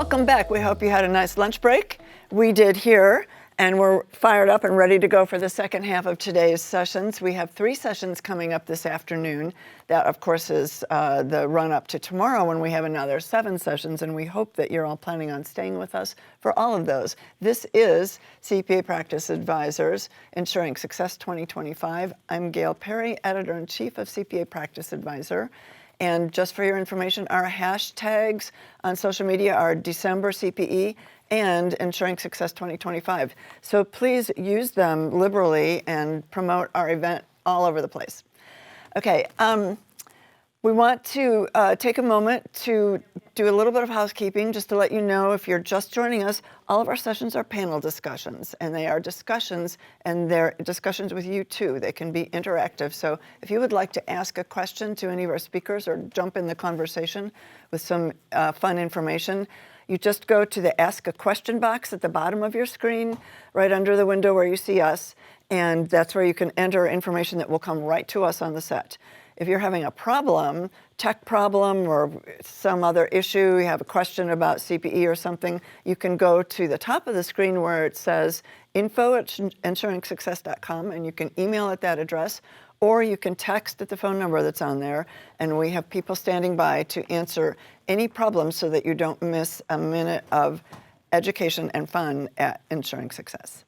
Welcome back. We hope you had a nice lunch break. We did here, and we're fired up and ready to go for the second half of today's sessions. We have 3 sessions coming up this afternoon. That, of course, is the run-up to tomorrow when we have another 7 sessions, and we hope that you're all planning on staying with us for all of those. This is CPA Practice Advisors, Ensuring Success 2025. I'm Gail Perry, Editor-in-Chief of CPA Practice Advisor. And just for your information, our hashtags on social media are December CPE and Ensuring Success 2025. So please use them liberally and promote our event all over the place. Okay, we want to take a moment to do a little bit of housekeeping just to let you know, if you're just joining us, all of our sessions are panel discussions, and they are discussions, and they're discussions with you too. They can be interactive. So if you would like to ask a question to any of our speakers or jump in the conversation with some fun information, you just go to the Ask a Question box at the bottom of your screen, right under the window where you see us, and that's where you can enter information that will come right to us on the set. If you're having a problem, tech problem or some other issue, you have a question about CPE or something, you can go to the top of the screen where it says info@ensuringsuccess.com, and you can email at that address, or you can text at the phone number that's on there, and we have people standing by to answer any problems so that you don't miss a minute of education and fun at Ensuring Success.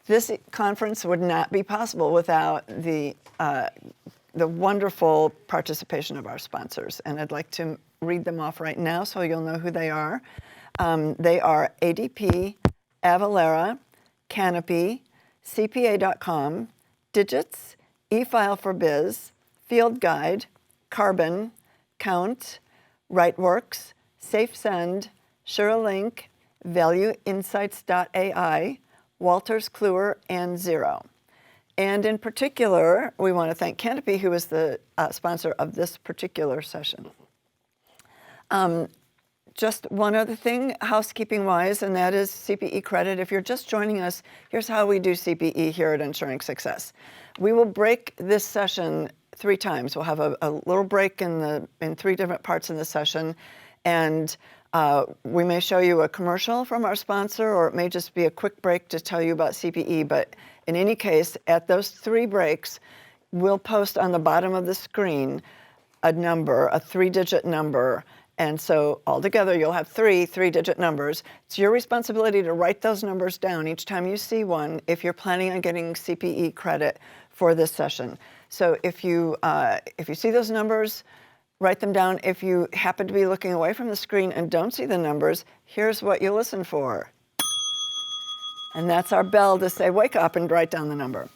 This conference would not be possible without the wonderful participation of our sponsors. And I'd like to read them off right now so you'll know who they are. They are ADP, Avalara, Canopy, CPA.com, Digits, eFile4Biz, Field Guide, Carbon, Count, WriteWorks, SafeSend, SureLink, ValueInsights.ai, Walters Kluwer, and Xero. And in particular, we want to thank Canopy, who is the sponsor of this particular session. Just one other thing, housekeeping-wise, and that is CPE credit. If you're just joining us, here's how we do CPE here at Ensuring Success. We will break this session 3 times. We'll have a little break in 3 different parts in the session, and we may show you a commercial from our sponsor, or it may just be a quick break to tell you about CPE. But in any case, at those 3 breaks, we'll post on the bottom of the screen a number, a 3-digit number. And so altogether, you'll have 3 3-digit numbers. It's your responsibility to write those numbers down each time you see one if you're planning on getting CPE credit for this session. So if you see those numbers, write them down. If you happen to be looking away from the screen and don't see the numbers, here's what you listen for. And that's our bell to say, wake up and write down the number.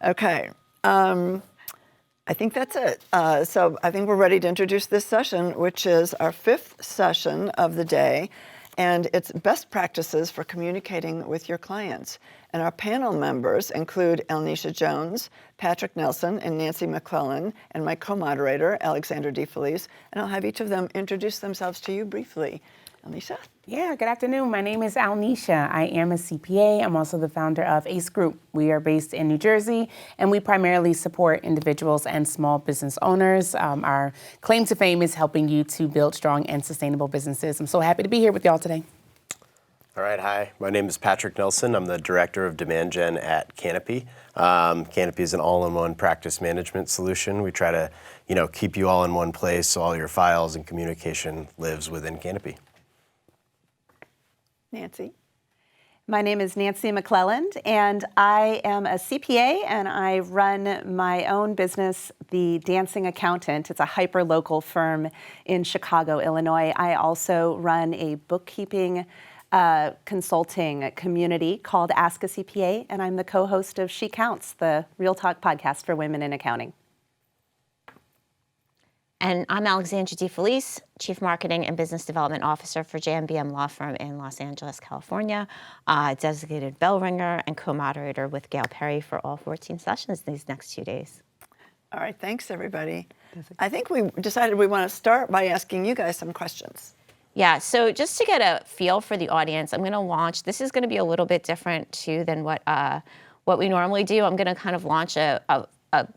Okay, I think that's it. So I think we're ready to introduce this session, which is our 5th session of the day, and it's best practices for communicating with your clients. And our panel members include Alnisha Jones, Patrick Nelson, and Nancy McClellan, and my co-moderator, Alexandra DeFelice. And I'll have each of them introduce themselves to you briefly. Alnisha? Yeah, good afternoon. My name is Alnisha. I am a CPA. I'm also the founder of ACE Group. We are based in New Jersey, and we primarily support individuals and small business owners. Our claim to fame is helping you to build strong and sustainable businesses. I'm so happy to be here with y'all today. All right, hi. My name is Patrick Nelson. I'm the Director of Demand Gen at Canopy. Canopy is an all-in-one practice management solution. We try to, keep you all in one place so all your files and communication lives within Canopy. Nancy? My name is Nancy McClelland, and I am a CPA, and I run my own business, The Dancing Accountant. It's a hyper-local firm in Chicago, Illinois. I also run a bookkeeping consulting community called Ask a CPA, and I'm the co-host of She Counts, the Real Talk podcast for women in accounting. And I'm Alexandra DeFelice, Chief Marketing and Business Development Officer for JMBM Law Firm in Los Angeles, California, designated bell ringer and co-moderator with Gail Perry for all 14 sessions these next 2 days. All right, thanks everybody. I think we decided we want to start by asking you guys some questions. Yeah, so just to get a feel for the audience, I'm going to launch, this is going to be a little bit different too than what we normally do. I'm going to kind of launch a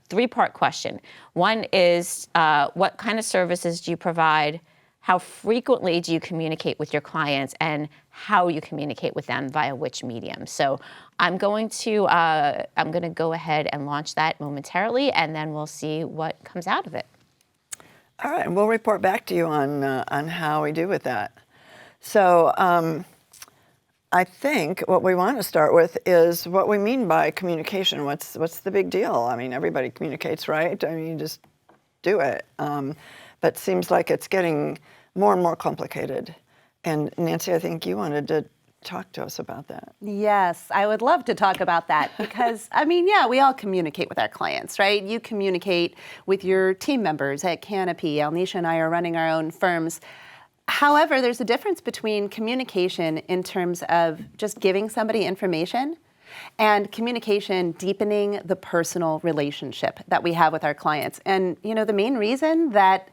3-part question. One is, what kind of services do you provide? how frequently do you communicate with your clients, and how you communicate with them via which medium. So I'm going to go ahead and launch that momentarily, and then we'll see what comes out of it. All right, and we'll report back to you on how we do with that. So I think what we want to start with is what we mean by communication. What's the big deal? I mean, everybody communicates, right? I mean, just do it. But seems like it's getting more and more complicated. And Nancy, I think you wanted to talk to us about that. Yes, I would love to talk about that because, I mean, yeah, we all communicate with our clients, right? You communicate with your team members at Canopy. Alnisha and I are running our own firms. However, there's a difference between communication in terms of just giving somebody information and communication deepening the personal relationship that we have with our clients. And, you know, the main reason that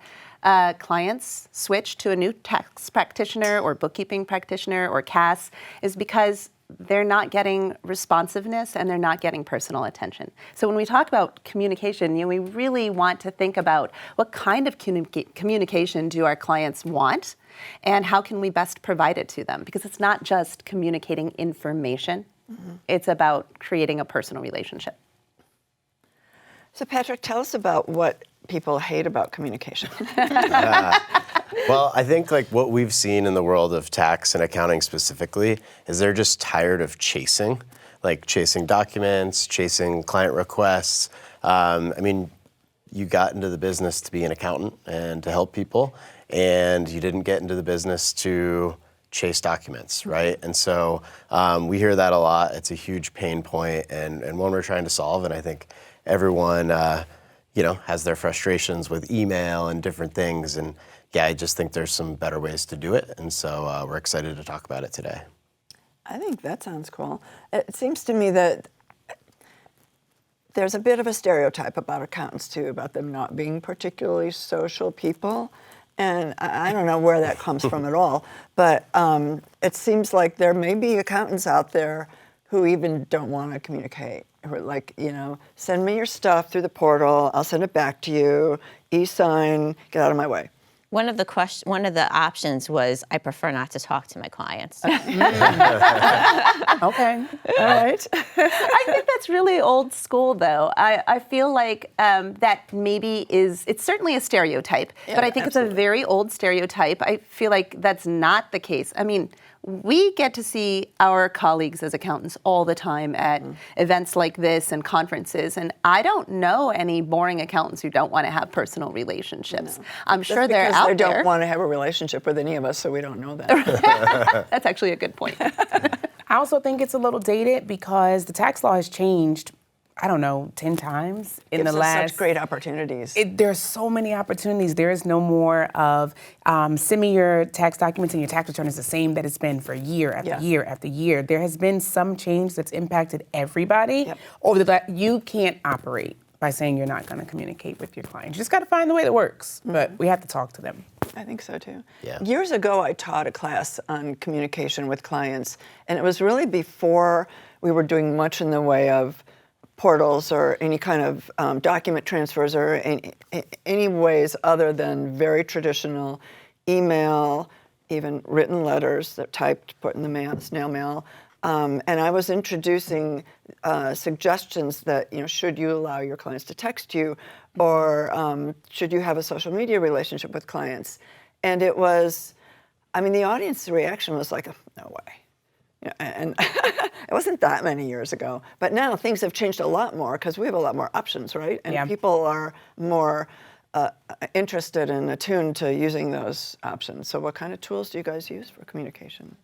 clients switch to a new tax practitioner or bookkeeping practitioner or CAS is because they're not getting responsiveness and they're not getting personal attention. So when we talk about communication, you know, we really want to think about what kind of communication do our clients want and how can we best provide it to them? Because it's not just communicating information, it's about creating a personal relationship. So Patrick, tell us about what people hate about communication. Well, I think like what we've seen in the world of tax and accounting specifically is they're just tired of chasing documents, chasing client requests. I mean, you got into the business to be an accountant and to help people, and you didn't get into the business to chase documents, right? And so we hear that a lot. It's a huge pain point and one we're trying to solve, and I think everyone has their frustrations with email and different things. And yeah, I just think there's some better ways to do it. And so we're excited to talk about it today. I think that sounds cool. It seems to me that there's a bit of a stereotype about accountants too, about them not being particularly social people. And I don't know where that comes from at all, but it seems like there may be accountants out there who even don't want to communicate. Who are like, send me your stuff through the portal, I'll send it back to you, e-sign, get out of my way. One of the options was I prefer not to talk to my clients. Okay. All right. I think that's really old school, though. I feel like that maybe it's certainly a stereotype, but I think it's a very old stereotype. I feel like that's not the case. I mean, we get to see our colleagues as accountants all the time at events like this and conferences, and I don't know any boring accountants who don't want to have personal relationships. No. I'm sure they're out there. They don't want to have a relationship with any of us, so we don't know that. That's actually a good point. I also think it's a little dated because the tax law has changed, 10 times in the last. Such great opportunities. There's so many opportunities. There is no more of send me your tax documents and your tax return is the same that it's been for year after year after year. There has been some change that's impacted everybody. Yep. You can't operate by saying you're not going to communicate with your client. You just got to find the way that works, but we have to talk to them. I think so too. Yeah. Years ago, I taught a class on communication with clients, and it was really before we were doing much in the way of portals or any kind of document transfers or any ways other than very traditional email, even written letters that typed, put in the mail, snail mail. And I was introducing suggestions that, should you allow your clients to text you, or should you have a social media relationship with clients? And it was, the audience reaction was like, no way. And it wasn't that many years ago, but now things have changed a lot more because we have a lot more options, right? And people are more interested and attuned to using those options. So what kind of tools do you guys use for communication?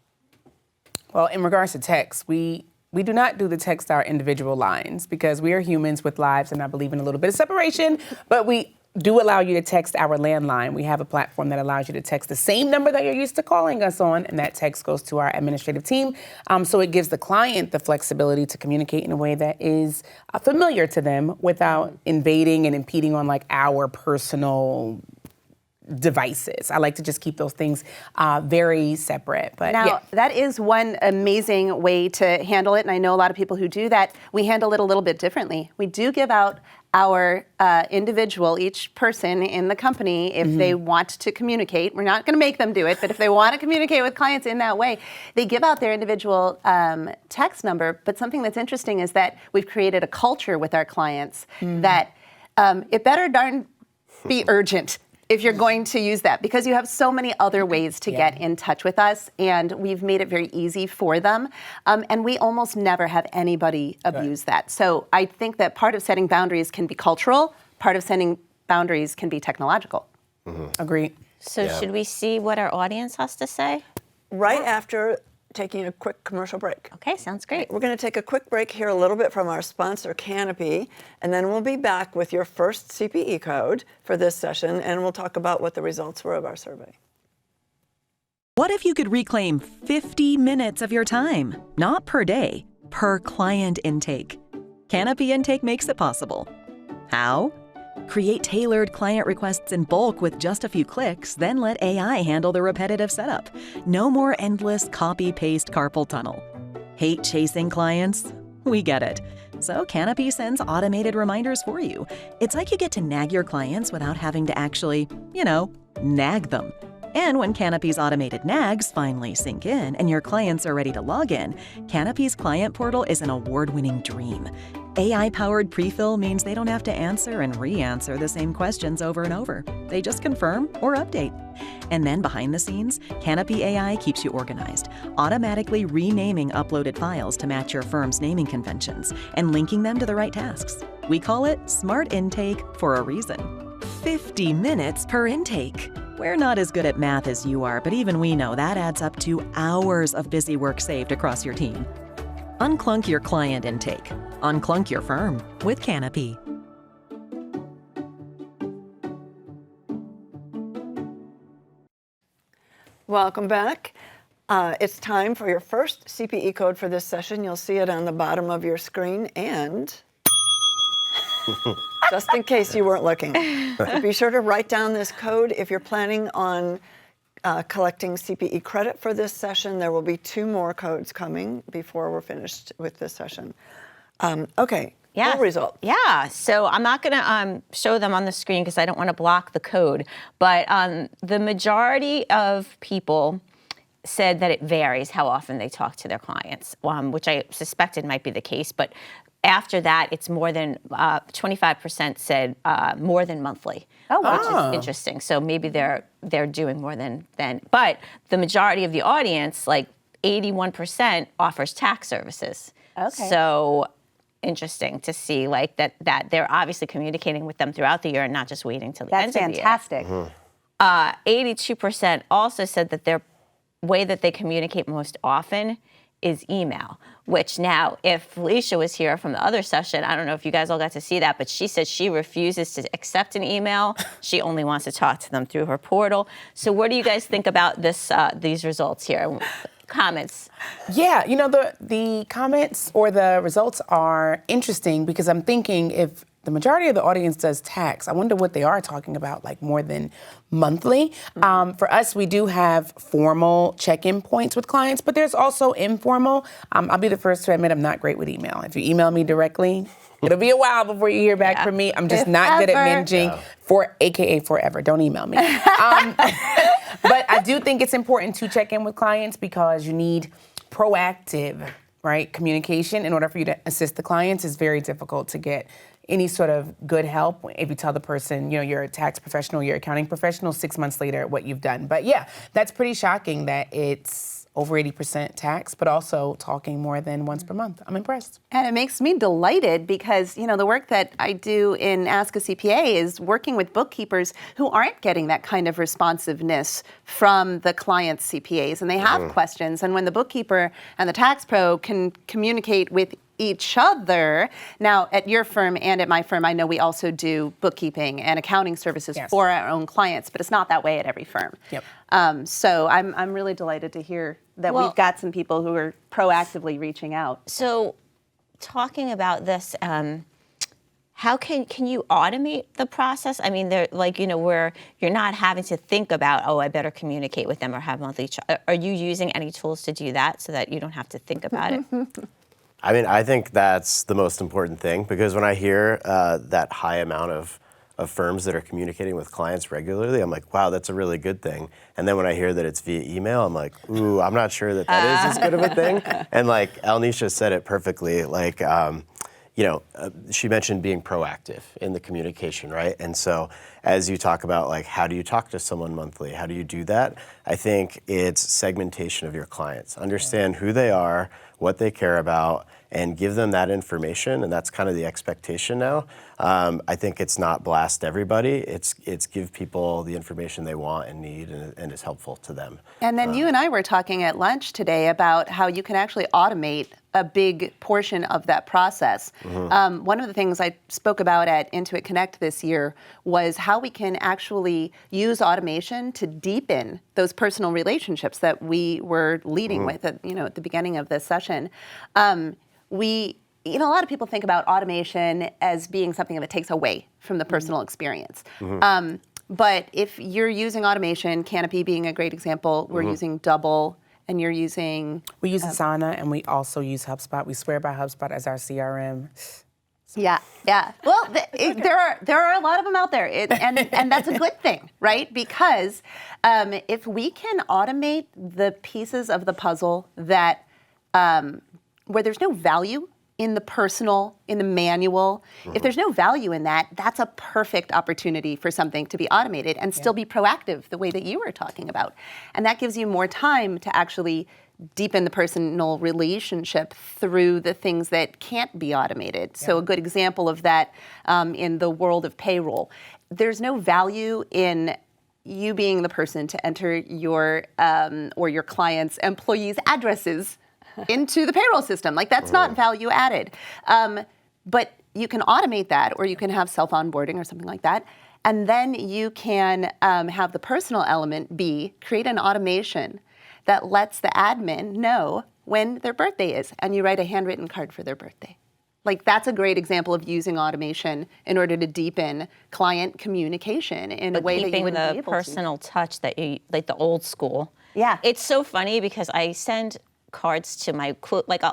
Well, in regards to text, we do not do the text our individual lines because we are humans with lives and I believe in a little bit of separation, but we do allow you to text our landline. We have a platform that allows you to text the same number that you're used to calling us on, and that text goes to our administrative team. So it gives the client the flexibility to communicate in a way that is familiar to them without invading and impeding on our personal devices. I like to just keep those things very separate. But now, that is one amazing way to handle it, and I know a lot of people who do that. We handle it a little bit differently. We do give out our individual, each person in the company, if they want to communicate, we're not going to make them do it, but if they want to communicate with clients in that way, they give out their individual text number. But something that's interesting is that we've created a culture with our clients that it better darn be urgent if you're going to use that, because you have so many other ways to get in touch with us, and we've made it very easy for them. And we almost never have anybody abuse that. So I think that part of setting boundaries can be cultural, part of setting boundaries can be technological. Agreed. So should we see what our audience has to say? Right after taking a quick commercial break. Okay, sounds great. We're going to take a quick break, hear a little bit from our sponsor, Canopy, and then we'll be back with your first CPE code for this session, and we'll talk about what the results were of our survey. What if you could reclaim 50 minutes of your time? Not per day, per client intake. Canopy Intake makes it possible. How? Create tailored client requests in bulk with just a few clicks, then let AI handle the repetitive setup. No more endless copy-paste carpal tunnel. Hate chasing clients? We get it. So Canopy sends automated reminders for you. It's like you get to nag your clients without having to actually, nag them. And when Canopy's automated nags finally sink in and your clients are ready to log in, Canopy's client portal is an award-winning dream. AI-powered pre-fill means they don't have to answer and re-answer the same questions over and over. They just confirm or update. And then behind the scenes, Canopy AI keeps you organized, automatically renaming uploaded files to match your firm's naming conventions and linking them to the right tasks. We call it Smart Intake for a reason. 50 minutes per intake. We're not as good at math as you are, but even we know that adds up to hours of busy work saved across your team. Unclunk your client intake. Unclunk your firm with Canopy. Welcome back. It's time for your first CPE code for this session. You'll see it on the bottom of your screen, and just in case you weren't looking, be sure to write down this code if you're planning on collecting CPE credit for this session. There will be 2 more codes coming before we're finished with this session. Okay. Yeah. Full result. Yeah. So I'm not going to show them on the screen because I don't want to block the code. But the majority of people said that it varies how often they talk to their clients, which I suspected might be the case. But after that, it's more than 25% said more than monthly, which is interesting. So maybe they're doing more than. But the majority of the audience, like 81%, offers tax services. Okay. So interesting to see like that they're obviously communicating with them throughout the year and not just waiting till the end of the year. That's fantastic. 82% also said that their way that they communicate most often is email, which now, if Felicia was here from the other session, I don't know if you guys all got to see that, but she said she refuses to accept an email. She only wants to talk to them through her portal. So what do you guys think about these results here? Comments? Yeah, the comments or the results are interesting because I'm thinking if the majority of the audience does tax, I wonder what they are talking about, like more than monthly. For us, we do have formal check-in points with clients, but there's also informal. I'll be the first to admit I'm not great with email. If you email me directly, it'll be a while before you hear back from me. I'm just not good at managing AKA forever. Don't email me. But I do think it's important to check in with clients because you need proactive, communication in order for you to assist the clients. It's very difficult to get any sort of good help if you tell the person, you're a tax professional, you're an accounting professional, 6 months later, what you've done. But yeah, that's pretty shocking that it's over 80% tax, but also talking more than once per month. I'm impressed. And it makes me delighted because, the work that I do in Ask a CPA is working with bookkeepers who aren't getting that kind of responsiveness from the client's CPAs, and they have questions. And when the bookkeeper and the tax pro can communicate with each other. Now, at your firm and at my firm, I know we also do bookkeeping and accounting services for our own clients, but it's not that way at every firm. Yep. So I'm really delighted to hear that we've got some people who are proactively reaching out. So talking about this, how can you automate the process? I mean, where you're not having to think about, I better communicate with them or have monthly. Are you using any tools to do that so that you don't have to think about it? I mean, I think that's the most important thing, because when I hear that high amount of firms that are communicating with clients regularly, I'm like, wow, that's a really good thing. And then when I hear that it's via email, I'm like, ooh, I'm not sure that is as good of a thing. And like Alnisha said it perfectly, like, she mentioned being proactive in the communication, right? And so as you talk about like, how do you talk to someone monthly? How do you do that? I think it's segmentation of your clients. Understand who they are, what they care about, and give them that information, and that's kind of the expectation now. I think it's not blast everybody, it's give people the information they want and need and is helpful to them. And then you and I were talking at lunch today about how you can actually automate a big portion of that process. One of the things I spoke about at Intuit Connect this year was how we can actually use automation to deepen those personal relationships that we were leading with at the beginning of this session. A lot of people think about automation as being something that takes away from the personal experience. But if you're using automation, Canopy being a great example, we're using Double, and you're using... We use Asana, and we also use HubSpot. We swear by HubSpot as our CRM. Yeah. Well, there are a lot of them out there, and that's a good thing, right? Because if we can automate the pieces of the puzzle that where there's no value in the manual, if there's no value in that, that's a perfect opportunity for something to be automated and still be proactive the way that you were talking about. And that gives you more time to actually deepen the personal relationship through the things that can't be automated. Yeah. So a good example of that in the world of payroll, there's no value in you being the person to enter your or your client's employees' addresses into the payroll system. Like, that's not value added. But you can automate that, or you can have self-onboarding or something like that. And then you can have the personal element be create an automation that lets the admin know when their birthday is, and you write a handwritten card for their birthday. Like, that's a great example of using automation in order to deepen client communication in a way that you wouldn't be able to. Keeping the personal touch that you, like the old school. Yeah. It's so funny because I send cards to my,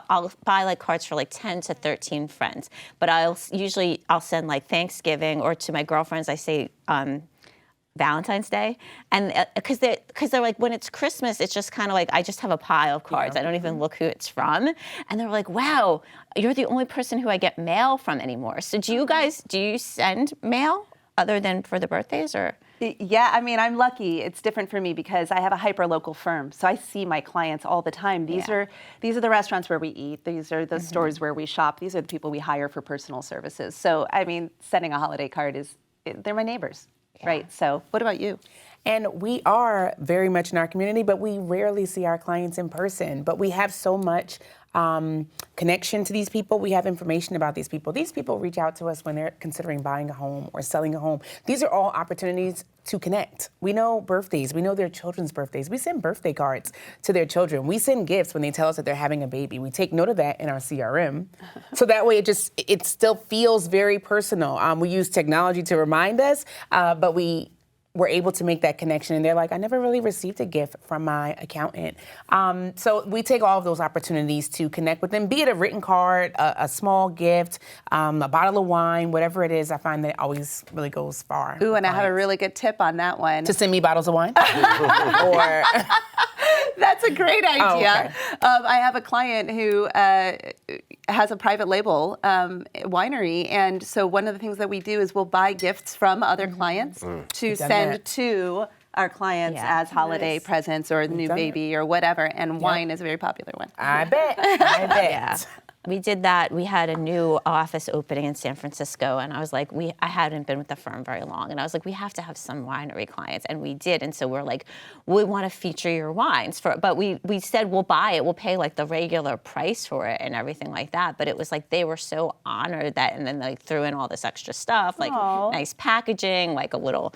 I'll buy like cards for like 10 to 13 friends, but I'll send like Thanksgiving, or to my girlfriends I say Valentine's Day, and because they're like, when it's Christmas, it's just kind of like I just have a pile of cards. I don't even look who it's from, and they're like, wow, you're the only person who I get mail from anymore. So do you send mail other than for the birthdays, or? Yeah, I mean, I'm lucky. It's different for me because I have a hyper-local firm, so I see my clients all the time. These are the restaurants where we eat. These are the stores where we shop. These are the people we hire for personal services. So, I mean, sending a holiday card they're my neighbors, right? So, what about you? And we are very much in our community, but we rarely see our clients in person. But we have so much connection to these people. We have information about these people. These people reach out to us when they're considering buying a home or selling a home. These are all opportunities to connect. We know birthdays. We know their children's birthdays. We send birthday cards to their children. We send gifts when they tell us that they're having a baby. We take note of that in our CRM. So that way it still feels very personal. We use technology to remind us, but we're able to make that connection, and they're like, I never really received a gift from my accountant. So we take all of those opportunities to connect with them, be it a written card, a small gift, a bottle of wine, whatever it is. I find that it always really goes far. Ooh, and I have a really good tip on that one. To send me bottles of wine? Or That's a great idea. Oh, okay. I have a client who has a private label winery, and so one of the things that we do is we'll buy gifts from other clients to send to our clients as holiday presents or the new baby or whatever, and wine is a very popular one. I bet. Yeah. We did that. We had a new office opening in San Francisco, and I was like, I hadn't been with the firm very long, and I was like, we have to have some winery clients, and we did. And so we're like, we want to feature your wines but we said we'll buy it, we'll pay like the regular price for it and everything like that. But it was like they were so honored that, and then they threw in all this extra stuff, like nice packaging, like a little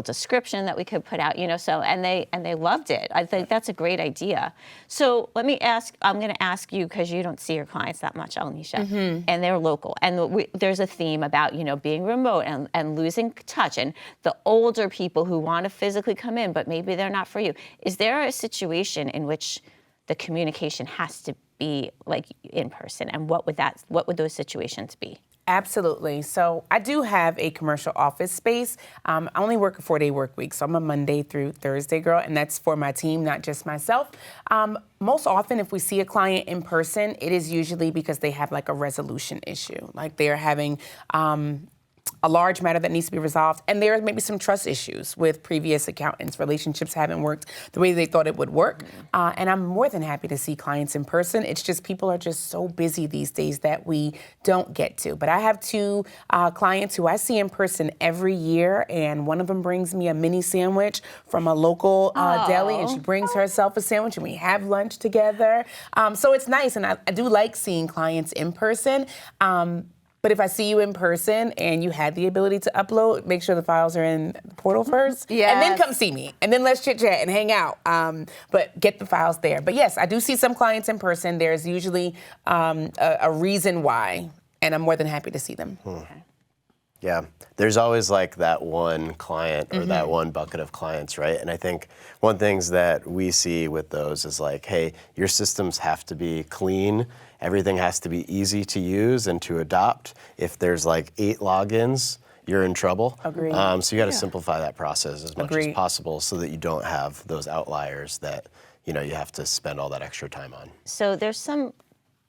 description that we could put out, So and they loved it. I think that's a great idea. So let me ask. I'm going to ask you, because you don't see your clients that much, Alnisha, and they're local. And there's a theme about, being remote and losing touch, and the older people who want to physically come in, but maybe they're not for you. Is there a situation in which the communication has to be like in person, and what would those situations be? Absolutely. So I do have a commercial office space. I only work a 4-day work week, so I'm a Monday through Thursday girl, and that's for my team, not just myself. Most often, if we see a client in person, it is usually because they have like a resolution issue, like they're having a large matter that needs to be resolved, and there may be some trust issues with previous accountants. Relationships haven't worked the way they thought it would work, and I'm more than happy to see clients in person. It's just people are just so busy these days that we don't get to. But I have 2 clients who I see in person every year, and one of them brings me a mini sandwich from a local deli, and she brings herself a sandwich, and we have lunch together. So it's nice, and I do like seeing clients in person. But if I see you in person and you had the ability to upload, make sure the files are in the portal first. Yes. And then come see me. And then let's chit chat and hang out. But get the files there. But yes, I do see some clients in person. There's usually a reason why, and I'm more than happy to see them. Yeah, there's always like that one client or that one bucket of clients, right? And I think one things that we see with those is like, hey, your systems have to be clean. Everything has to be easy to use and to adopt. If there's like 8 logins, you're in trouble. Agreed. So you got to simplify that process as much as Agreed. possible so that you don't have those outliers that, you have to spend all that extra time on. So there's some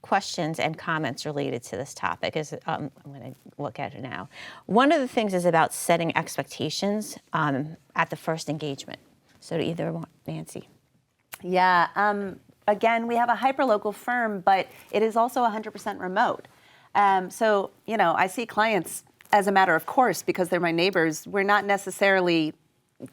questions and comments related to this topic. I'm going to look at it now. One of the things is about setting expectations at the first engagement. So to either one, Nancy. Yeah. Again, we have a hyperlocal firm, but it is also 100% remote. So, I see clients as a matter of course because they're my neighbors. We're not necessarily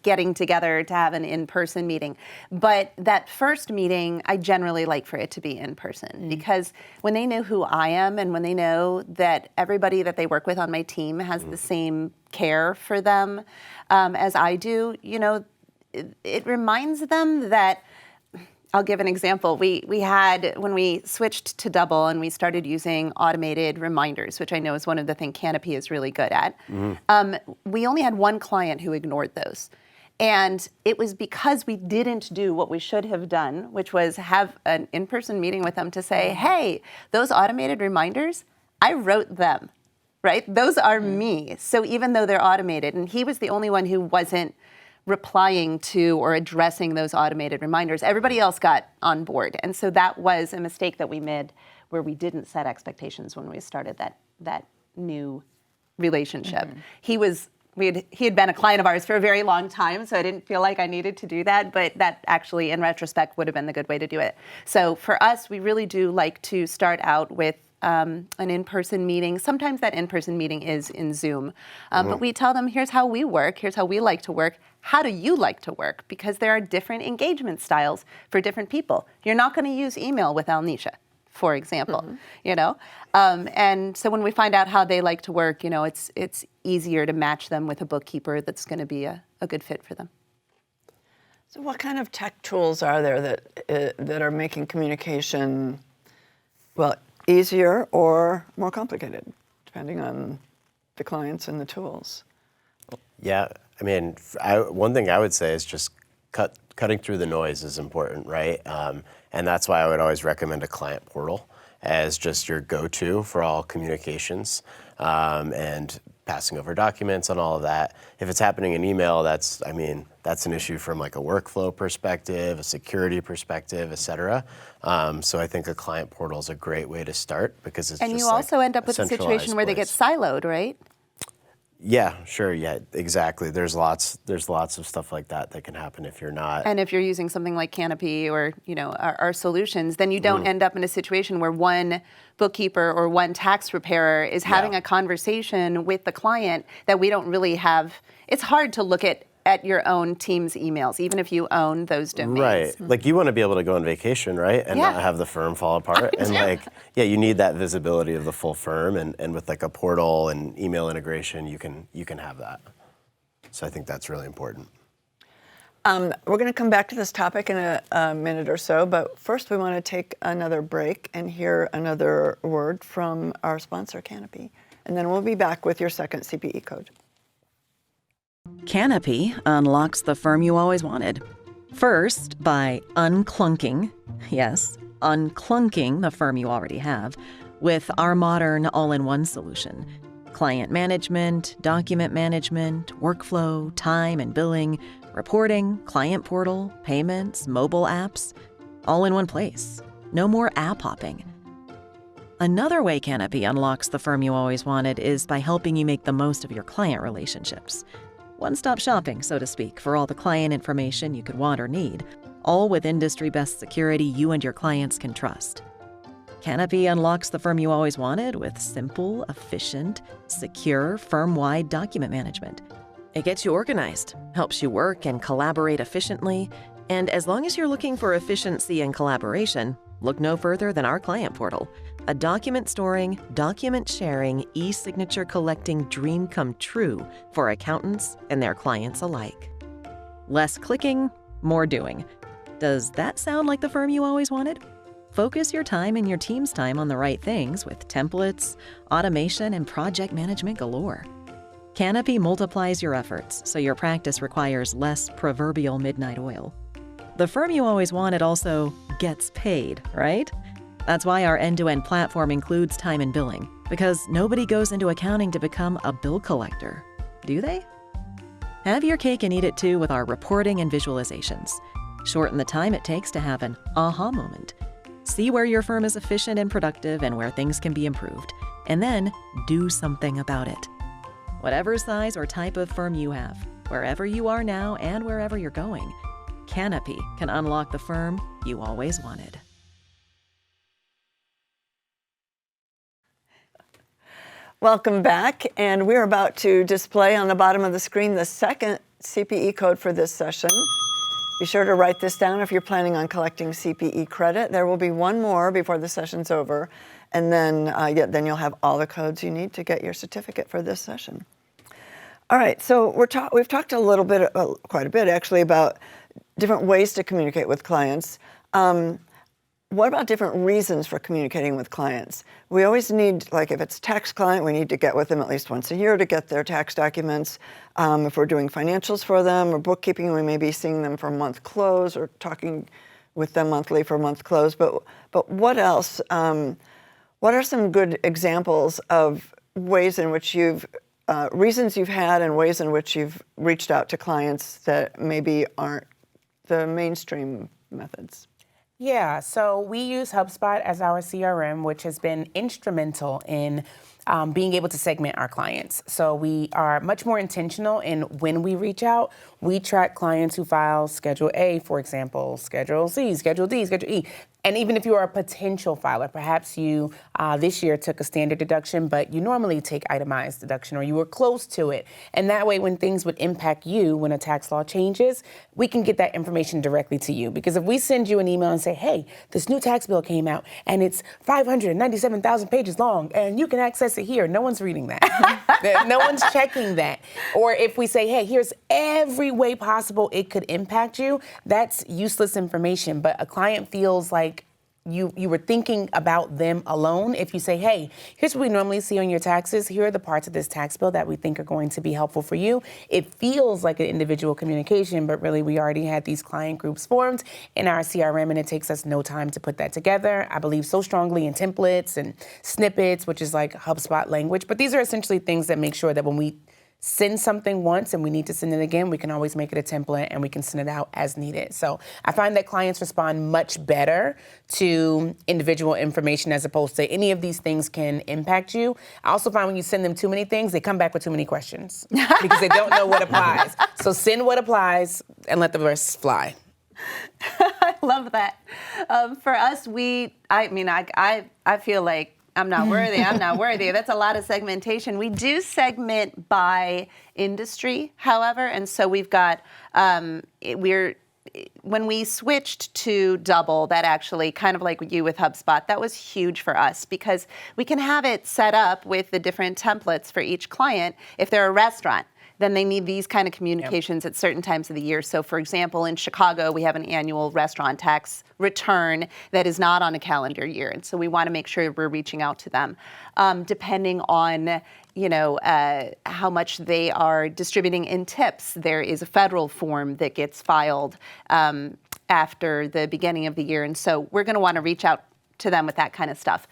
getting together to have an in-person meeting. But that first meeting, I generally like for it to be in person because when they know who I am and when they know that everybody that they work with on my team has the same care for them as I do, it reminds them that. I'll give an example. We had, when we switched to Double and we started using automated reminders, which I know is one of the things Canopy is really good at, we only had one client who ignored those. And it was because we didn't do what we should have done, which was have an in-person meeting with them to say, hey, those automated reminders, I wrote them, right? Those are me. So even though they're automated, and he was the only one who wasn't replying to or addressing those automated reminders. Everybody else got on board. And so that was a mistake that we made where we didn't set expectations when we started that new relationship. He had been a client of ours for a very long time, so I didn't feel like I needed to do that, but that actually, in retrospect, would have been the good way to do it. So for us, we really do like to start out with an in-person meeting. Sometimes that in-person meeting is in Zoom, but we tell them, here's how we work, here's how we like to work. How do you like to work? Because there are different engagement styles for different people. You're not going to use email with Alnisha, for example, and so when we find out how they like to work, it's easier to match them with a bookkeeper that's going to be a good fit for them. So what kind of tech tools are there that are making communication, easier or more complicated, depending on the clients and the tools? Yeah, I mean, one thing I would say is just cutting through the noise is important, right? And that's why I would always recommend a client portal as just your go-to for all communications and passing over documents and all of that. If it's happening in email, that's an issue from like a workflow perspective, a security perspective, et cetera. So I think a client portal is a great way to start because it's and you also end up with a situation where they get siloed, right? Yeah, sure. Yeah, exactly. There's lots of stuff like that can happen if you're not. And if you're using something like Canopy or our solutions, then you don't end up in a situation where one bookkeeper or one tax preparer is having a conversation with the client that we don't really have. It's hard to look at your own team's emails, even if you own those domains. Right. Like you want to be able to go on vacation, right? And not have the firm fall apart. And you need that visibility of the full firm. And with like a portal and email integration, you can have that. So I think that's really important. We're going to come back to this topic in a minute or so, but first we want to take another break and hear another word from our sponsor, Canopy. And then we'll be back with your second CPE code. Canopy unlocks the firm you always wanted. First, by unclunking, yes, unclunking the firm you already have with our modern all-in-one solution. Client management, document management, workflow, time and billing, reporting, client portal, payments, mobile apps, all in one place. No more app hopping. Another way Canopy unlocks the firm you always wanted is by helping you make the most of your client relationships. One-stop shopping, so to speak, for all the client information you could want or need, all with industry-best security you and your clients can trust. Canopy unlocks the firm you always wanted with simple, efficient, secure, firm-wide document management. It gets you organized, helps you work and collaborate efficiently, and as long as you're looking for efficiency and collaboration, look no further than our client portal, a document storing, document sharing, e-signature collecting dream come true for accountants and their clients alike. Less clicking, more doing. Does that sound like the firm you always wanted? Focus your time and your team's time on the right things with templates, automation, and project management galore. Canopy multiplies your efforts, so your practice requires less proverbial midnight oil. The firm you always wanted also gets paid, right? That's why our end-to-end platform includes time and billing, because nobody goes into accounting to become a bill collector, do they? Have your cake and eat it too with our reporting and visualizations. Shorten the time it takes to have an aha moment. See where your firm is efficient and productive and where things can be improved, and then do something about it. Whatever size or type of firm you have, wherever you are now and wherever you're going, Canopy can unlock the firm you always wanted. Welcome back, and we're about to display on the bottom of the screen the second CPE code for this session. Be sure to write this down if you're planning on collecting CPE credit. There will be one more before the session's over, and then you'll have all the codes you need to get your certificate for this session. All right, so we've talked a little bit, quite a bit actually, about different ways to communicate with clients. What about different reasons for communicating with clients? We always need, like if it's tax client, we need to get with them at least once a year to get their tax documents. If we're doing financials for them or bookkeeping, we may be seeing them for month close or talking with them monthly for month close. But what else? What are some good examples of ways in which reasons you've had and ways in which you've reached out to clients that maybe aren't the mainstream methods? Yeah, so we use HubSpot as our CRM, which has been instrumental in being able to segment our clients. So we are much more intentional in when we reach out. We track clients who file Schedule A, for example, Schedule C, Schedule D, Schedule E. And even if you are a potential filer, perhaps you this year took a standard deduction, but you normally take itemized deduction or you were close to it. And that way, when things would impact you, when a tax law changes, we can get that information directly to you. Because if we send you an email and say, hey, this new tax bill came out and it's 597,000 pages long and you can access it here, no one's reading that. No one's checking that. Or if we say, hey, here's every way possible it could impact you, that's useless information. But a client feels like you were thinking about them alone. If you say, hey, here's what we normally see on your taxes. Here are the parts of this tax bill that we think are going to be helpful for you. It feels like an individual communication, but really we already had these client groups formed in our CRM, and it takes us no time to put that together. I believe so strongly in templates and snippets, which is like HubSpot language. But these are essentially things that make sure that when we send something once and we need to send it again, we can always make it a template and we can send it out as needed. So I find that clients respond much better to individual information as opposed to any of these things can impact you. I also find when you send them too many things, they come back with too many questions because they don't know what applies. So send what applies and let the rest fly. I love that. For us, I feel like I'm not worthy. That's a lot of segmentation. We do segment by industry, however, and so we've got, when we switched to Double, that actually, kind of like you with HubSpot, that was huge for us because we can have it set up with the different templates for each client. If they're a restaurant, then they need these kind of communications at certain times of the year. So for example, in Chicago, we have an annual restaurant tax return that is not on a calendar year. And so we want to make sure we're reaching out to them. Depending on how much they are distributing in tips, there is a federal form that gets filed after the beginning of the year. And so we're going to want to reach out to them with that kind of stuff.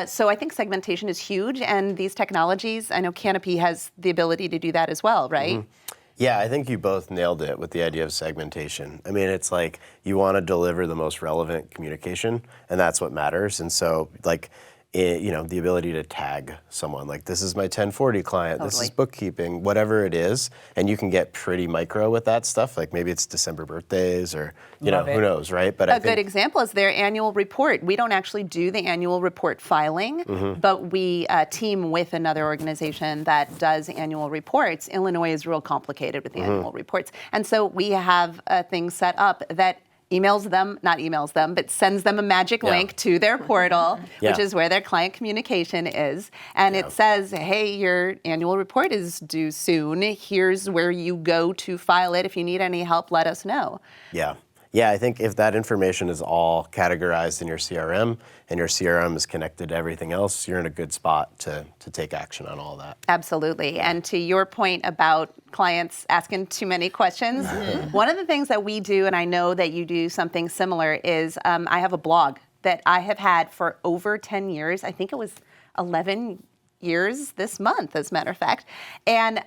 So I think segmentation is huge, and these technologies, I know Canopy has the ability to do that as well, right? Mm-hmm. Yeah, I think you both nailed it with the idea of segmentation. I mean, it's like you want to deliver the most relevant communication, and that's what matters. And so, like, the ability to tag someone, like, this is my 1040 client, This is bookkeeping, whatever it is, and you can get pretty micro with that stuff. Like maybe it's December birthdays or, who knows, right? But a good example is their annual report. We don't actually do the annual report filing, but we team with another organization that does annual reports. Illinois is real complicated with the annual reports. And so we have things set up that but sends them a magic link to their portal, which is where their client communication is. And it says, hey, your annual report is due soon. Here's where you go to file it. If you need any help, let us know. Yeah, I think if that information is all categorized in your CRM and your CRM is connected to everything else, you're in a good spot to take action on all that. Absolutely. And to your point about clients asking too many questions, one of the things that we do, and I know that you do something similar, is I have a blog that I have had for over 10 years. I think it was 11 years this month, as a matter of fact. And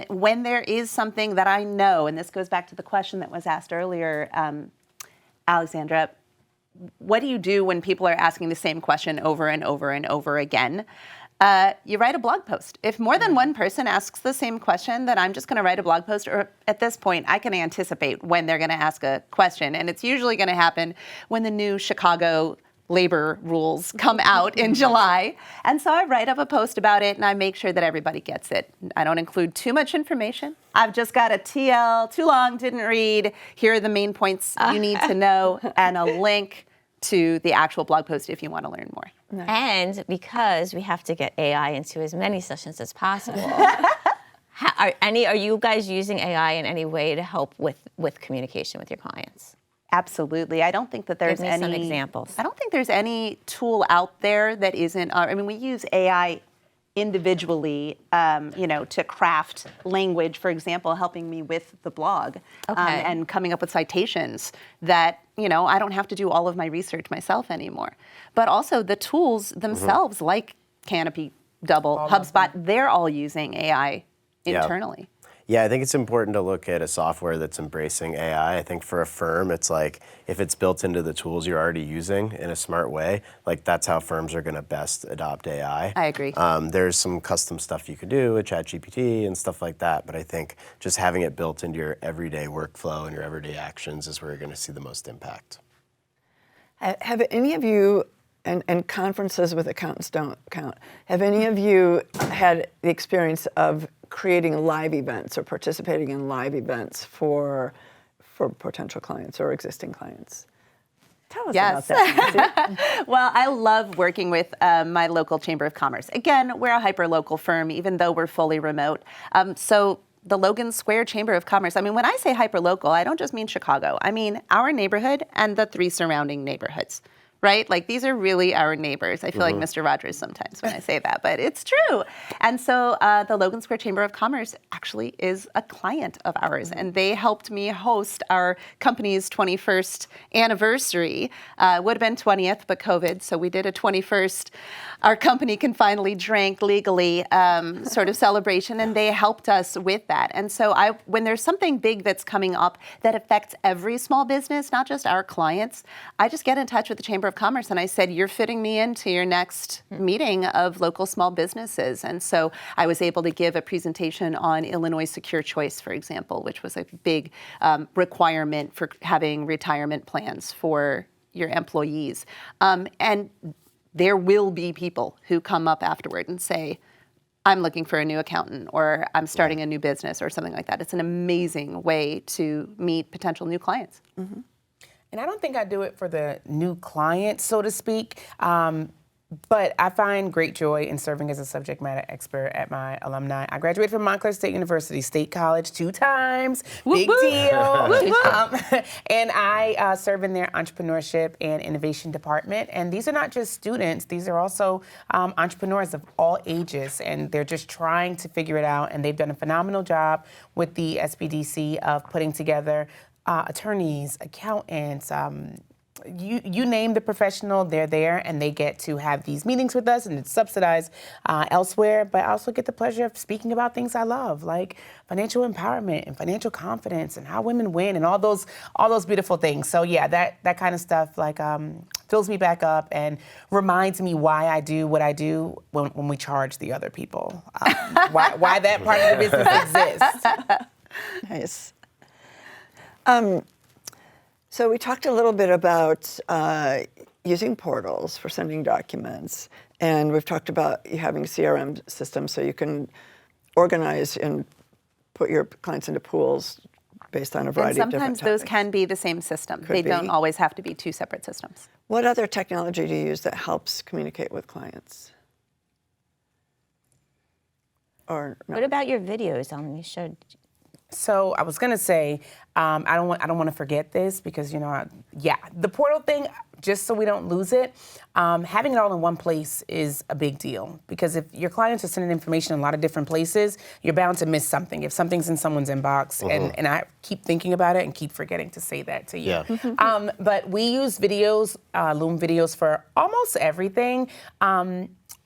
when there is something that I know, and this goes back to the question that was asked earlier, Alexandra, what do you do when people are asking the same question over and over and over again? You write a blog post. If more than one person asks the same question, then I'm just going to write a blog post, or at this point, I can anticipate when they're going to ask a question. And it's usually going to happen when the new Chicago labor rules come out in July. And so I write up a post about it, and I make sure that everybody gets it. I don't include too much information. I've just got a TL, too long, didn't read. Here are the main points you need to know, and a link to the actual blog post if you want to learn more. Nice. And because we have to get AI into as many sessions as possible, are you guys using AI in any way to help with communication with your clients? Absolutely. I don't think that there's Give me some examples. I don't think there's any tool out there that isn't. We use AI individually, to craft language, for example, helping me with the blog and coming up with citations that, I don't have to do all of my research myself anymore. But also the tools themselves, like Canopy, Double, HubSpot, they're all using AI internally. Yeah, I think it's important to look at a software that's embracing AI. I think for a firm, it's like if it's built into the tools you're already using in a smart way, like that's how firms are going to best adopt AI. I agree. There's some custom stuff you can do with ChatGPT and stuff like that, but I think just having it built into your everyday workflow and your everyday actions is where you're going to see the most impact. Have any of you, and conferences with accountants don't count, have any of you had the experience of creating live events or participating in live events for potential clients or existing clients? Tell us about that. Well, I love working with my local Chamber of Commerce. Again, we're a hyper-local firm, even though we're fully remote. So the Logan Square Chamber of Commerce, when I say hyper-local, I don't just mean Chicago. I mean our neighborhood and the 3 surrounding neighborhoods. Right? Like, these are really our neighbors. I feel like Mr. Rogers sometimes when I say that, but it's true. And so the Logan Square Chamber of Commerce actually is a client of ours, and they helped me host our company's 21st anniversary. It would have been 20th, but COVID, so we did a 21st. Our company can finally drink legally sort of celebration, and they helped us with that. And so when there's something big that's coming up that affects every small business, not just our clients, I just get in touch with the Chamber of Commerce, and I said, you're fitting me into your next meeting of local small businesses. And so I was able to give a presentation on Illinois Secure Choice, for example, which was a big requirement for having retirement plans for your employees. And there will be people who come up afterward and say, I'm looking for a new accountant, or I'm starting a new business, or something like that. It's an amazing way to meet potential new clients. And I don't think I do it for the new client, so to speak. But I find great joy in serving as a subject matter expert at my alumni. I graduated from Montclair State University, State College 2 times, big deal. And I serve in their entrepreneurship and innovation department. And these are not just students, these are also entrepreneurs of all ages. And they're just trying to figure it out. And they've done a phenomenal job with the SBDC of putting together attorneys, accountants, you name the professional, they're there, and they get to have these meetings with us, and it's subsidized elsewhere. But I also get the pleasure of speaking about things I love, like financial empowerment and financial confidence, and how women win, and all those beautiful things. So yeah, that kind of stuff fills me back up and reminds me why I do what I do when we charge the other people, why that part of the business exists. Nice. So we talked a little bit about using portals for sending documents, and we've talked about you having CRM systems so you can organize and put your clients into pools based on a variety of different topics. And sometimes those can be the same system. They don't always have to be 2 separate systems. What other technology do you use that helps communicate with clients? Or no? What about your videos? You showed. So I was gonna say, I don't want to forget this because the portal thing. Just so we don't lose it, having it all in one place is a big deal. Because if your clients are sending information in a lot of different places, you're bound to miss something. If something's in someone's inbox, and I keep thinking about it and keep forgetting to say that to you. Yeah. But we use videos, Loom videos for almost everything.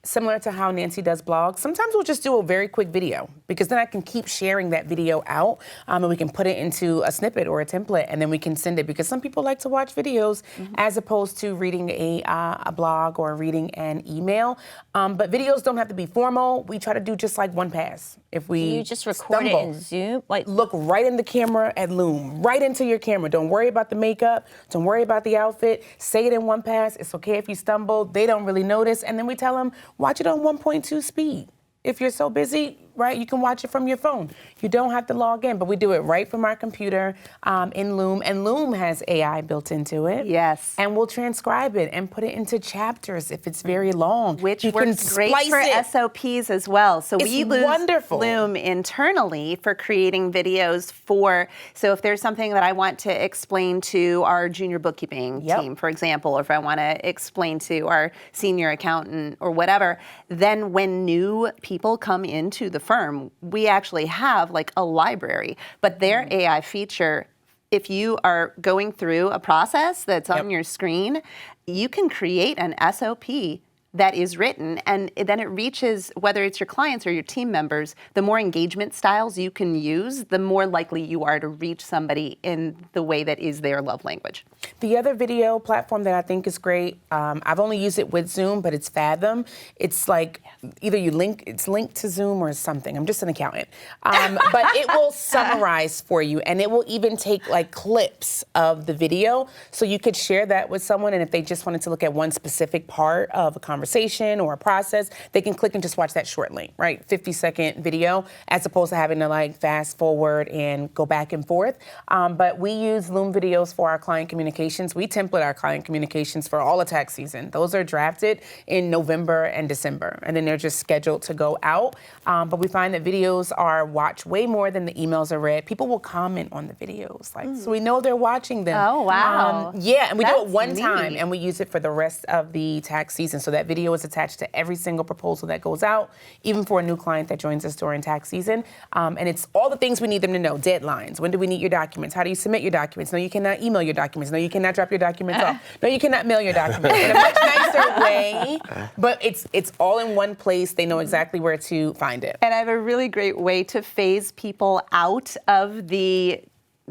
Similar to how Nancy does blogs, sometimes we'll just do a very quick video because then I can keep sharing that video out and we can put it into a snippet or a template and then we can send it because some people like to watch videos as opposed to reading a blog or reading an email. But videos don't have to be formal. We try to do just like one pass. If we you just record it in Zoom? Look right in the camera at Loom, right into your camera. Don't worry about the makeup. Don't worry about the outfit. Say it in one pass. It's okay if you stumble. They don't really notice. And then we tell them, watch it on 1.2 speed. If you're so busy, right, you can watch it from your phone. You don't have to log in, but we do it right from our computer in Loom. And Loom has AI built into it. Yes. And we'll transcribe it and put it into chapters if it's very long. Which works great for SOPs as well. So we use wonderful. Loom internally for creating videos so if there's something that I want to explain to our junior bookkeeping team, for example, or if I want to explain to our senior accountant or whatever, then when new people come into the firm, we actually have like a library, but their AI feature, if you are going through a process that's on your screen, you can create an SOP that is written, and then it reaches, whether it's your clients or your team members, the more engagement styles you can use, the more likely you are to reach somebody in the way that is their love language. The other video platform that I think is great, I've only used it with Zoom, but it's Fathom. It's like either it's linked to Zoom or something. I'm just an accountant. But it will summarize for you, and it will even take like clips of the video, so you could share that with someone, and if they just wanted to look at one specific part of a conversation or a process, they can click and just watch that short link, right? 50-second video, as opposed to having to like fast forward and go back and forth. But we use Loom videos for our client communications. We template our client communications for all of tax season. Those are drafted in November and December, and then they're just scheduled to go out. But we find that videos are watched way more than the emails are read. People will comment on the videos, so we know they're watching them. Oh, wow. Yeah, and we do it one neat. time, and we use it for the rest of the tax season. So that video is attached to every single proposal that goes out, even for a new client that joins us during tax season. And it's all the things we need them to know. Deadlines. When do we need your documents? How do you submit your documents? No, you cannot email your documents. No, you cannot drop your documents off. No, you cannot mail your documents in a much nicer way. But it's all in one place. They know exactly where to find it. And I have a really great way to phase people out of the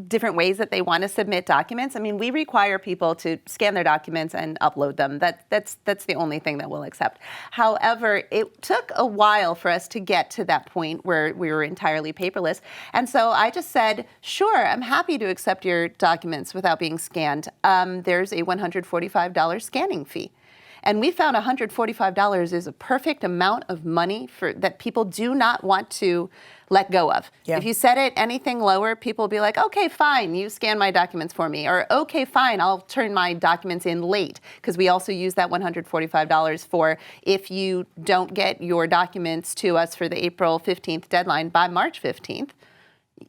different ways that they want to submit documents. I mean, we require people to scan their documents and upload them. That's the only thing that we'll accept. However, it took a while for us to get to that point where we were entirely paperless. And so I just said, sure, I'm happy to accept your documents without being scanned. There's a $145 scanning fee. And we found $145 is a perfect amount of money that people do not want to let go of. Yeah. If you set it anything lower, people will be like, okay, fine, you scan my documents for me. Or, okay, fine, I'll turn my documents in late. Because we also use that $145 for if you don't get your documents to us for the April 15th deadline by March 15th,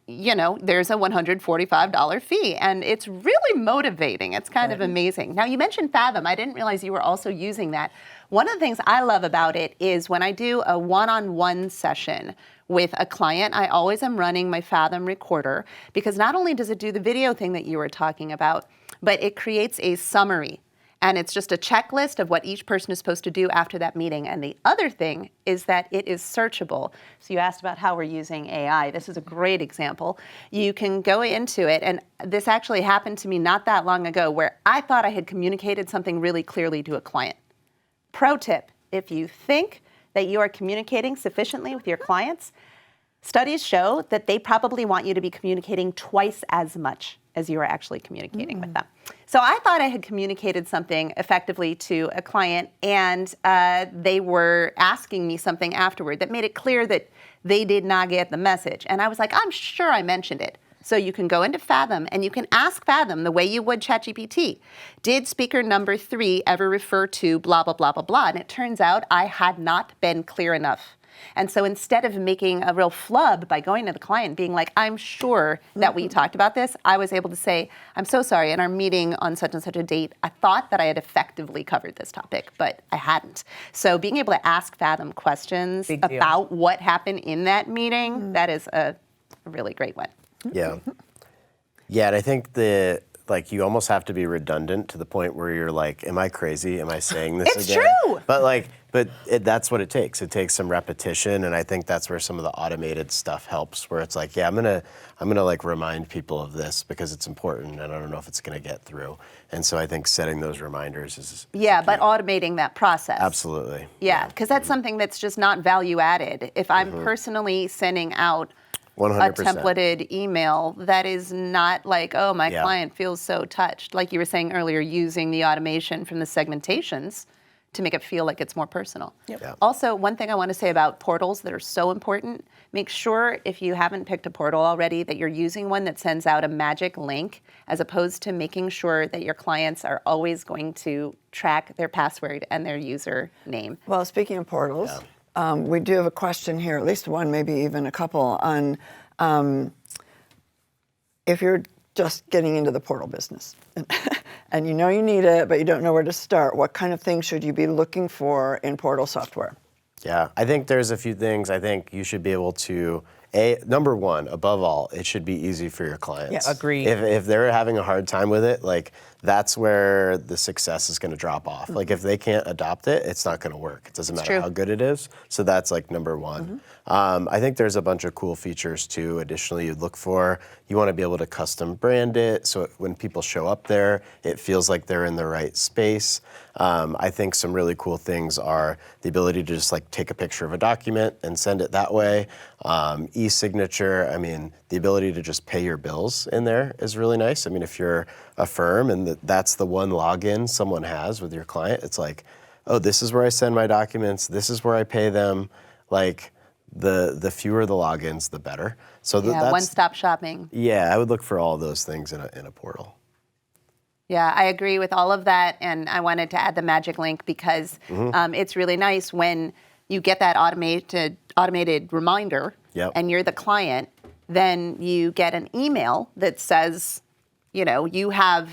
there's a $145 fee, and it's really motivating. It's kind of amazing. Now, you mentioned Fathom. I didn't realize you were also using that. One of the things I love about it is when I do a one-on-one session with a client, I always am running my Fathom recorder, because not only does it do the video thing that you were talking about, but it creates a summary. And it's just a checklist of what each person is supposed to do after that meeting. And the other thing is that it is searchable. So you asked about how we're using AI. This is a great example. You can go into it, and this actually happened to me not that long ago, where I thought I had communicated something really clearly to a client. Pro tip, if you think that you are communicating sufficiently with your clients, studies show that they probably want you to be communicating twice as much as you are actually communicating with them. So I thought I had communicated something effectively to a client, and they were asking me something afterward that made it clear that they did not get the message. And I was like, I'm sure I mentioned it. So you can go into Fathom and you can ask Fathom the way you would ChatGPT. Did speaker number 3 ever refer to blah, blah, blah, blah, blah? And it turns out I had not been clear enough. And so instead of making a real flub by going to the client and being like, I'm sure that we talked about this, I was able to say, I'm so sorry, in our meeting on such and such a date, I thought that I had effectively covered this topic, but I hadn't. So being able to ask Fathom questions about what happened in that meeting, that is a really great one. Yeah. Yeah, and I think you almost have to be redundant to the point where you're like, am I crazy? Am I saying this It's again? true. But that's what it takes. It takes some repetition, and I think that's where some of the automated stuff helps, where it's like, yeah, I'm gonna like remind people of this because it's important, and I don't know if it's gonna get through. And so I think setting those reminders is but automating that process. absolutely. Yeah, because that's something that's just not value added. If I'm personally sending out 100%. a templated email, that is not like, oh, my client feels so touched. Like you were saying earlier, using the automation from the segmentations to make it feel like it's more personal. Yep. Yeah. Also, one thing I want to say about portals that are so important, make sure if you haven't picked a portal already that you're using one that sends out a magic link, as opposed to making sure that your clients are always going to track their password and their username. Well, speaking of portals, we do have a question here, at least one, maybe even a couple, on if you're just getting into the portal business and you know you need it, but you don't know where to start, what kind of things should you be looking for in portal software? Yeah, I think there's a few things. I think you should be able to, number one, above all, it should be easy for your clients. Yes. Agreed. If they're having a hard time with it, like that's where the success is going to drop off. Like if they can't adopt it, it's not going to work. It doesn't matter how good it is. So that's like number one. I think there's a bunch of cool features too. Additionally, you want to be able to custom brand it so when people show up there, it feels like they're in the right space. I think some really cool things are the ability to just like take a picture of a document and send it that way. E-signature, the ability to just pay your bills in there is really nice. If you're a firm and that's the one login someone has with your client, it's like, oh, this is where I send my documents, this is where I pay them. Like the fewer the logins, the better. So that's one-stop shopping. Yeah, I would look for all those things in a portal. Yeah, I agree with all of that, and I wanted to add the magic link because it's really nice when you get that automated reminder, and you're the client, then you get an email that says, you have,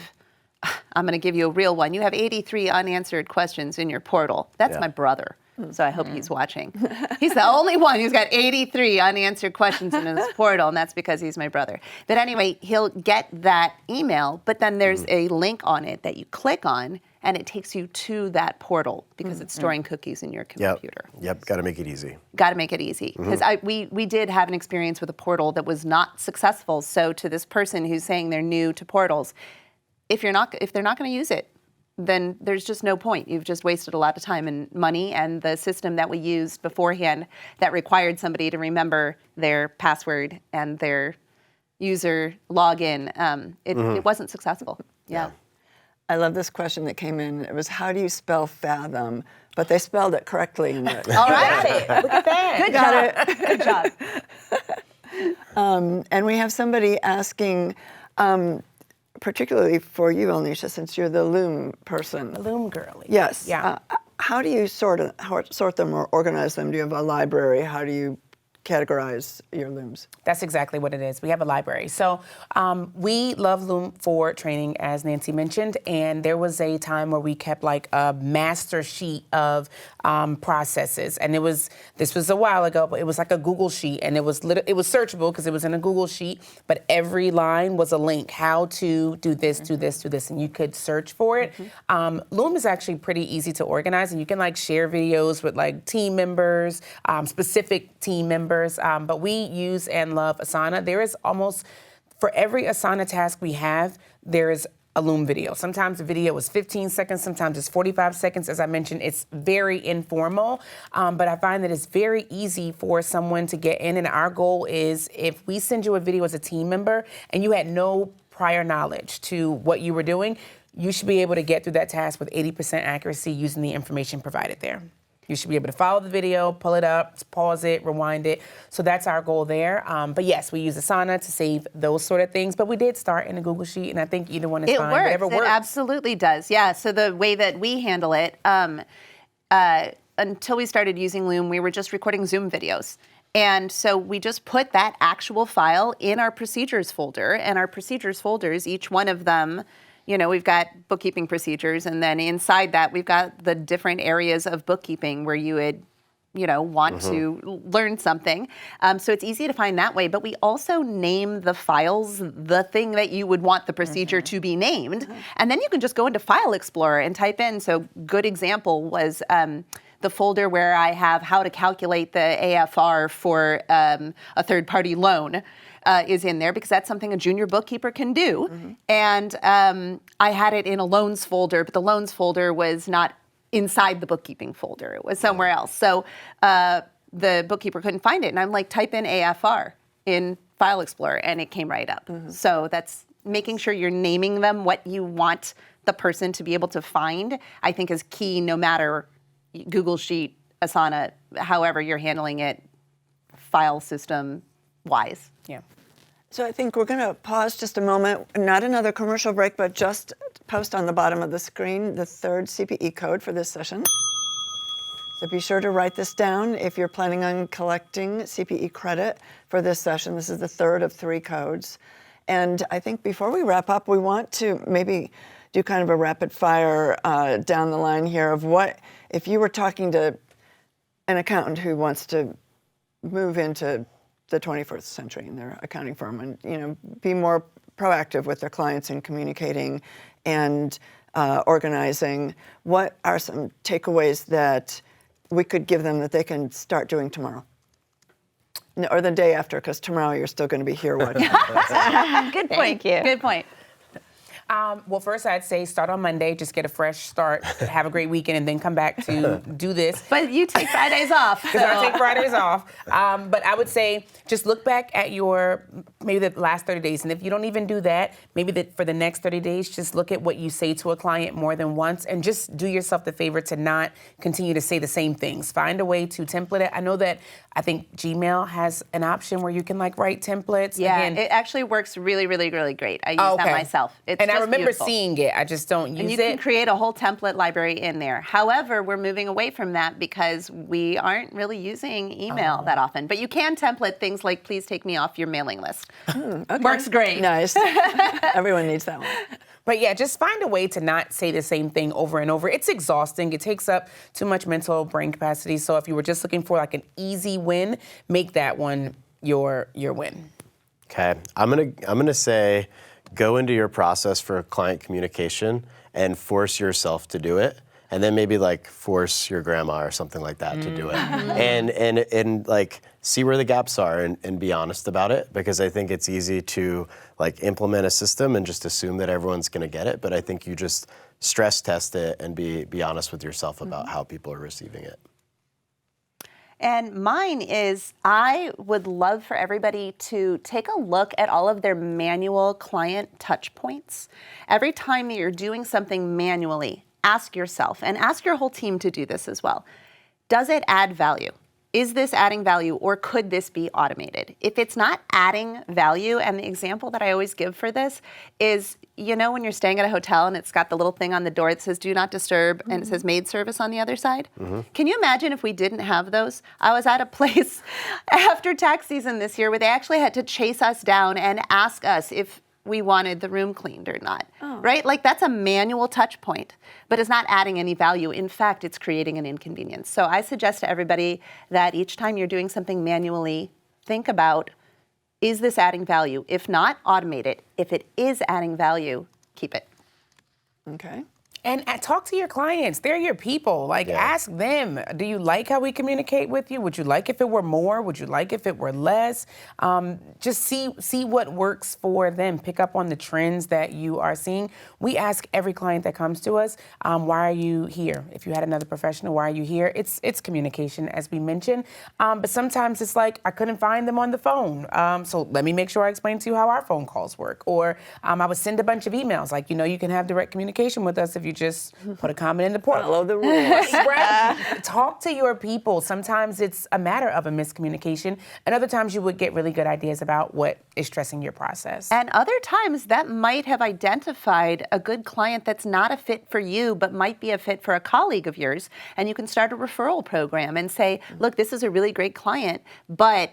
I'm going to give you a real one, you have 83 unanswered questions in your portal. That's my brother. So I hope he's watching. He's the only one who's got 83 unanswered questions in his portal, and that's because he's my brother. But anyway, he'll get that email, but then there's a link on it that you click on, and it takes you to that portal because it's storing cookies in your computer. Yep, got to make it easy. Got to make it easy. Because we did have an experience with a portal that was not successful. So to this person who's saying they're new to portals, if they're not going to use it, then there's just no point. You've just wasted a lot of time and money, and the system that we used beforehand that required somebody to remember their password and their user login, it wasn't successful. Yeah. I love this question that came in. It was, how do you spell Fathom? But they spelled it correctly in it. All right. Look at that. Good job. Good job. And we have somebody asking, particularly for you, Alnisha, since you're the Loom person. Loom girly. Yes. Yeah. How do you sort them or organize them? Do you have a library? How do you categorize your looms? That's exactly what it is. We have a library. So we love Loom for training, as Nancy mentioned, and there was a time where we kept like a master sheet of processes, and this was a while ago, but it was like a Google sheet, and it was searchable because it was in a Google sheet, but every line was a link, how to do this, do this, do this, and you could search for it. Loom is actually pretty easy to organize, and you can like share videos with like team members, specific team members. But we use and love Asana. There is almost, for every Asana task we have, there is a Loom video. Sometimes the video is 15 seconds, sometimes it's 45 seconds. As I mentioned, it's very informal, but I find that it's very easy for someone to get in, and our goal is if we send you a video as a team member and you had no prior knowledge to what you were doing, you should be able to get through that task with 80% accuracy using the information provided there. You should be able to follow the video, pull it up, pause it, rewind it. So that's our goal there. But yes, we use Asana to save those sort of things. But we did start in a Google Sheet, and I think either one is It fine. works. Whatever works. It absolutely does. Yeah. So the way that we handle it, until we started using Loom, we were just recording Zoom videos. And so we just put that actual file in our procedures folder, and our procedures folders, each one of them, you know, we've got bookkeeping procedures, and then inside that we've got the different areas of bookkeeping where you would, you know, want to learn something. So it's easy to find that way, but we also name the files the thing that you would want the procedure to be named. And then you can just go into File Explorer and type in. So good example was the folder where I have how to calculate the AFR for a third-party loan. Is in there because that's something a junior bookkeeper can do. And I had it in a loans folder, but the loans folder was not inside the bookkeeping folder. It was somewhere else. So the bookkeeper couldn't find it. And I'm like, type in AFR in File Explorer, and it came right up. So that's making sure you're naming them what you want the person to be able to find, I think is key, no matter Google Sheet, Asana, however you're handling it, file system wise. Yeah. So I think we're going to pause just a moment, not another commercial break, but just post on the bottom of the screen the third CPE code for this session. So be sure to write this down if you're planning on collecting CPE credit for this session. This is the third of 3 codes. And I think before we wrap up, we want to maybe do kind of a rapid fire down the line here of what, if you were talking to an accountant who wants to move into the 21st century in their accounting firm and, you know, be more proactive with their clients in communicating and organizing, what are some takeaways that we could give them that they can start doing tomorrow? Or the day after, because tomorrow you're still going to be here watching. Good point. Thank you. Good point. Well, first I'd say start on Monday, just get a fresh start, have a great weekend, and then come back to do this. But you take Fridays off. Because I take Fridays off. But I would say just look back at maybe the last 30 days. And if you don't even do that, maybe for the next 30 days, just look at what you say to a client more than once and just do yourself the favor to not continue to say the same things. Find a way to template it. I know that I think Gmail has an option where you can like write templates. Yeah, Again, it actually works really, really, really great. I use that myself. It's and I just remember beautiful. seeing it. I just don't use And you it. can create a whole template library in there. However, we're moving away from that because we aren't really using email that often. But you can template things like, please take me off your mailing list. Works great. Nice. Everyone needs that one. But yeah, just find a way to not say the same thing over and over. It's exhausting. It takes up too much mental brain capacity. So if you were just looking for like an easy win, make that one your win. Okay, I'm gonna say, go into your process for client communication and force yourself to do it, and then maybe like force your grandma or something like that to do it, and like see where the gaps are and be honest about it, because I think it's easy to like implement a system and just assume that everyone's gonna get it, but I think you just stress test it and be honest with yourself about how people are receiving it. And mine is, I would love for everybody to take a look at all of their manual client touch points. Every time that you're doing something manually, ask yourself, and ask your whole team to do this as well, does it add value? is this adding value or could this be automated? If it's not adding value, and the example that I always give for this is, you know, when you're staying at a hotel and it's got the little thing on the door that says do not disturb and it says maid service on the other side? Can you imagine if we didn't have those? I was at a place after tax season this year where they actually had to chase us down and ask us if we wanted the room cleaned or not, right? Like that's a manual touch point, but it's not adding any value. In fact, it's creating an inconvenience. So I suggest to everybody that each time you're doing something manually, think about, is this adding value? If not, automate it. If it is adding value, keep it. Okay. And talk to your clients. They're your people. Like, ask them, do you like how we communicate with you? Would you like if it were more? Would you like if it were less? Just see what works for them. Pick up on the trends that you are seeing. We ask every client that comes to us, why are you here? If you had another professional, why are you here? It's communication, as we mentioned. But sometimes it's like, I couldn't find them on the phone. So let me make sure I explain to you how our phone calls work. Or I would send a bunch of emails. Like, you know, you can have direct communication with us if you just put a comment in the portal. Follow the rules. Right. Talk to your people. Sometimes it's a matter of a miscommunication, and other times you would get really good ideas about what is stressing your process. And other times that might have identified a good client that's not a fit for you, but might be a fit for a colleague of yours. And you can start a referral program and say, look, this is a really great client, but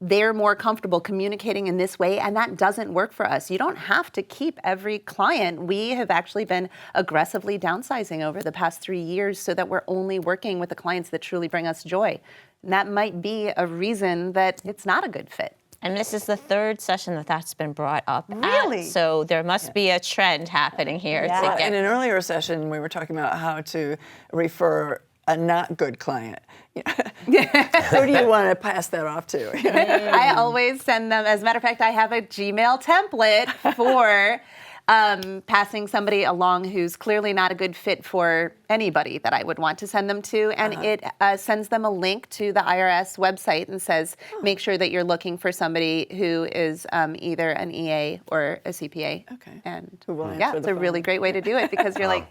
they're more comfortable communicating in this way, and that doesn't work for us. You don't have to keep every client. We have actually been aggressively downsizing over the past 3 years so that we're only working with the clients that truly bring us joy. And that might be a reason that it's not a good fit. And this is the third session that's been brought up. Really? So there must be a trend happening here. Yeah. To In get, an earlier session, we were talking about how to refer a not good client. Who do you want to pass that off to? I always send them, as a matter of fact, I have a Gmail template for passing somebody along who's clearly not a good fit for anybody that I would want to send them to. And it sends them a link to the IRS website and says, make sure that you're looking for somebody who is either an EA or a CPA. Okay. And Who will yeah, answer it's the a really phone. great way to do it because you're like,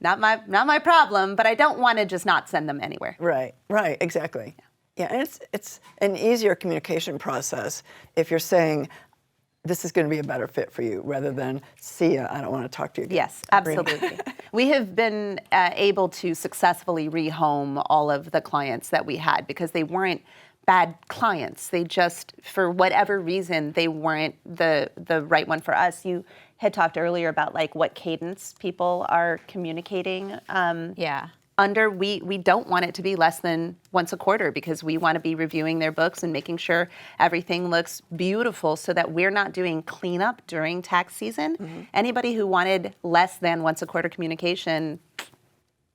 not my problem, but I don't want to just not send them anywhere. Right, exactly. Yeah, and it's an easier communication process if you're saying, this is going to be a better fit for you, rather than, see ya, I don't want to talk to you again. Yes, absolutely. We have been able to successfully rehome all of the clients that we had because they weren't bad clients. They just, for whatever reason, they weren't the right one for us. You had talked earlier about like what cadence people are communicating. Under, we don't want it to be less than once a quarter because we want to be reviewing their books and making sure everything looks beautiful so that we're not doing cleanup during tax season. Anybody who wanted less than once a quarter communication,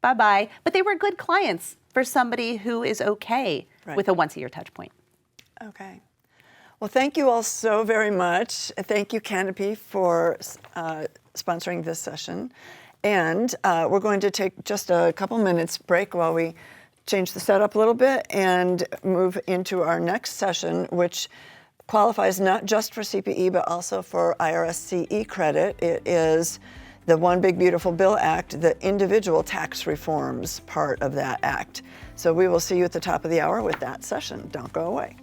bye-bye. But they were good clients for somebody who is okay with a once a year touch point. Okay. Well, thank you all so very much. Thank you, Canopy, for sponsoring this session. And we're going to take just a couple minutes break while we change the setup a little bit and move into our next session, which qualifies not just for CPE, but also for IRS CE credit. It is the One Big Beautiful Bill Act, the individual tax reforms part of that act. So we will see you at the top of the hour with that session. Don't go away.